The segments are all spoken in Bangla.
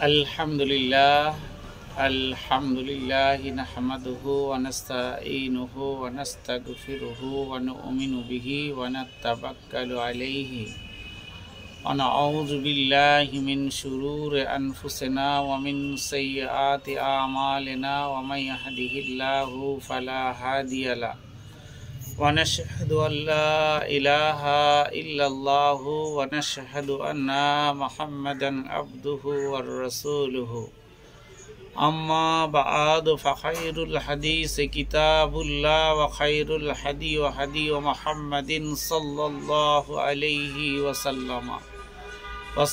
আলহামদুলিল্লাহ নাহমাদুহু ওয়া নাস্তাঈনুহু ওয়া নাস্তাগফিরুহু ওয়া নু'মিনু বিহি ওয়া নাতাওয়াক্কালু আলাইহি ওয়া নাউযু বিল্লাহি মিন শুরুরি আনফুসিনা ওয়া মিন সাইয়্যাতি আ'মালিনা ওয়া মান ইয়াহদিহিল্লাহু ফালা হাদিয়া লাহু ওয়া নাশহাদু আন লা ইলাহা ইল্লাল্লাহু ওয়া নাশহাদু আন্না মুহাম্মাদান আবদুহু ওয়া রাসূলুহু আম্মা বা'দু ফাখায়রুল হাদিসি কিতাবুল্লাহ ওয়া খায়রুল হাদী হাদী মুহাম্মাদিন সাল্লাল্লাহু আলাইহি ওয়া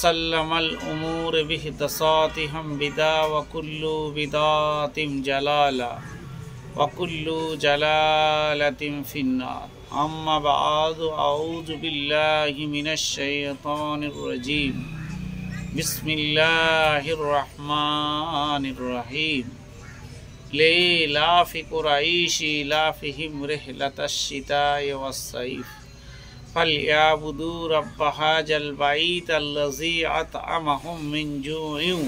সাল্লামাল উমুরি বিহিদাসাতিহিম বিদা ওয়া কুল্লু বিদাতিন জালালা ওয়া কুল্লু জালালাতিন ফিন্নার। আম্মা বা'দু আউযু বিল্লাহি মিনাশ শাইতানির রাজীম। বিসমিল্লাহির রহমানির রহিম। লিইলাফি কুরাইশি ইলাফিহিম রিহলাতাশ শিতা'i ওয়াস সাইফ ফালইয়াবুদু রাব্ব হাযাল বাইত আল্লাযী আত'আমাহুম মিন জু'ইন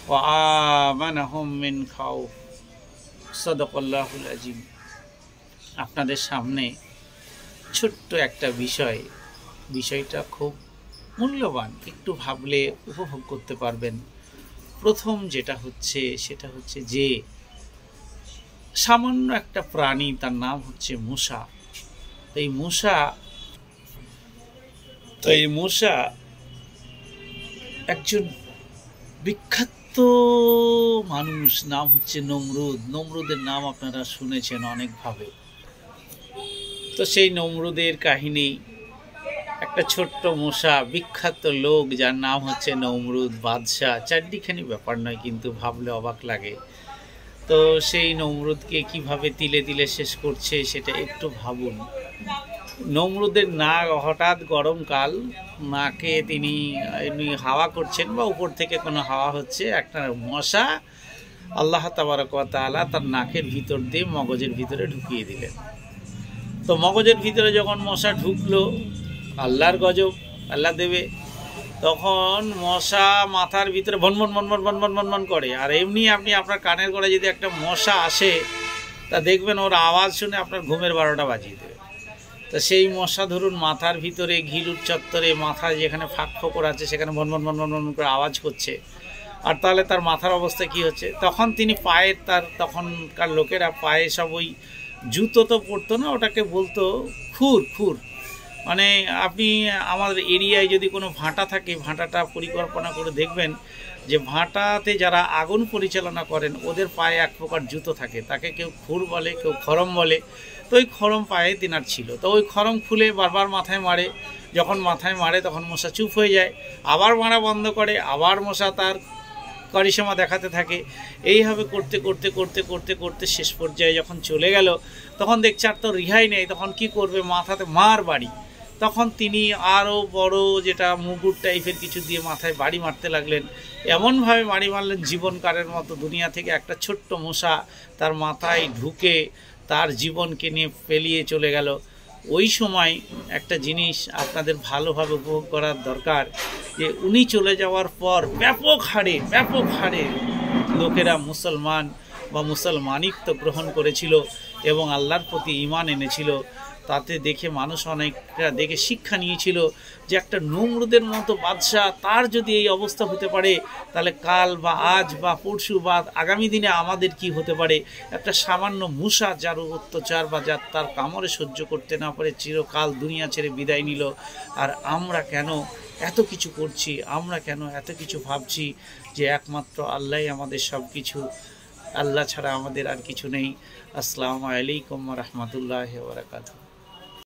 ওয়া আমানাহুম মিন খাউফ। সাদাকাল্লাহুল আযীম। আপনাদের সামনে ছোট্ট একটা বিষয়টা খুব মূল্যবান, একটু ভাবলে উপভোগ করতে পারবেন। প্রথম সেটা হচ্ছে যে সামান্য একটা প্রাণী, তার নাম হচ্ছে মূষা। এই মূষা একজন বিখ্যাত মানুষ, নাম হচ্ছে নমরুদ। নমরুদের নাম আপনারা শুনেছেন অনেকভাবে। তো সেই নমরুদের কাহিনী, একটা ছোট্ট মশা, বিখ্যাত লোক যার নাম হচ্ছে নমরুদ বাদশাহ। চারটিখানি ব্যাপার নয়, কিন্তু ভাবলে অবাক লাগে। তো সেই নমরুদকে কিভাবে তিলে তিলে শেষ করছে সেটা একটু ভাবুন। নমরুদের নাক, হঠাৎ গরমকাল, নাকে তিনি এমনি হাওয়া করছেন বা উপর থেকে কোনো হাওয়া হচ্ছে, একটা মশা আল্লাহ তাবারক ওয়া তাআলা তার নাকের ভিতর দিয়ে মগজের ভিতরে ঢুকিয়ে দিলেন। তো মগজের ভিতরে যখন মশা ঢুকলো, আল্লাহর গজব, আল্লাহ দেবে, তখন মশা মাথার ভিতরে ভনভন ভনভন ভনভন ভনভন করে। আর এমনি আপনি আপনার কানের গোড়ায় যদি একটা মশা আসে, তা দেখবেন ওর আওয়াজ শুনে আপনার ঘুমের 12টা বাজিয়ে দেবে। তো সেই মশা ধরুন মাথার ভিতরে, ঘিলুর চত্বরে, মাথায় যেখানে ফাঁক ফোকর আছে সেখানে ভনভন ভনভন ভনভন করে আওয়াজ করছে। আর তাহলে তার মাথার অবস্থা কি হচ্ছে? তখন তিনি পায়ের, তখনকার লোকেরা পায়ে সব ওই জুতো তো পরতো না, ওটাকে বলতো খুর। মানে আপনি আমাদের এরিয়ায় যদি কোনো ভাঁটা থাকে, ভাঁটাটা পরিকল্পনা করে দেখবেন যে ভাঁটাতে যারা আগুন পরিচালনা করেন ওদের পায়ে এক প্রকার জুতো থাকে, তাকে কেউ খুর বলে, কেউ খরম বলে। তো ওই খরম পায়ে তিনার ছিল। তো ওই খরম খুলে বারবার মাথায় মারে। যখন মাথায় মারে তখন মশা চুপ হয়ে যায়, আবার মারা বন্ধ করে, আবার মশা তার কারিশমা দেখাতে থাকে। এইভাবে করতে করতে করতে করতে করতে শেষ পর্যায়ে যখন চলে গেল, তখন দেখছে আর তো রিহাই নেই। তখন কি করবে? মাথাতে মার বাড়ি। তখন তিনি আরও বড়, যেটা মুগুর টাইপের কিছু দিয়ে মাথায় বাড়ি মারতে লাগলেন। এমনভাবে বাড়ি মারলেন জীবনকারের মতো। দুনিয়া থেকে একটা ছোট্ট মশা তার মাথায় ঢুকে তার জীবনকে নিয়ে পেলিয়ে চলে গেল। ওই সময় একটা জিনিস আপনাদের ভালোভাবে উপভোগ করার দরকার, যে উনি চলে যাওয়ার পর ব্যাপক হারে লোকেরা মুসলমান বা মুসলমানিত্ব গ্রহণ করেছিল এবং আল্লাহর প্রতি ঈমান এনেছিল। তাতে দেখে মানুষ অনেকটা দেখে শিক্ষা নিয়েছিল যে একটা নমরুদের মতো বাদশাহ, তার যদি এই অবস্থা হতে পারে, তাহলে কাল বা আজ বা পরশু বা আগামী দিনে আমাদের কি হতে পারে। একটা সামান্য মূষা যার অত্যাচার বা যার তার কামড়ে সহ্য করতে না পারে চিরকাল দুনিয়া ছেড়ে বিদায় নিল। আর আমরা কেন এত কিছু করছি? আমরা কেন এত কিছু ভাবছি যে একমাত্র আল্লাহই আমাদের সব কিছু, আল্লাহ ছাড়া আমাদের আর কিছু নেই। আসসালামু আলাইকুম ওয়া রাহমাতুল্লাহি ওয়া বারাকাতুহু।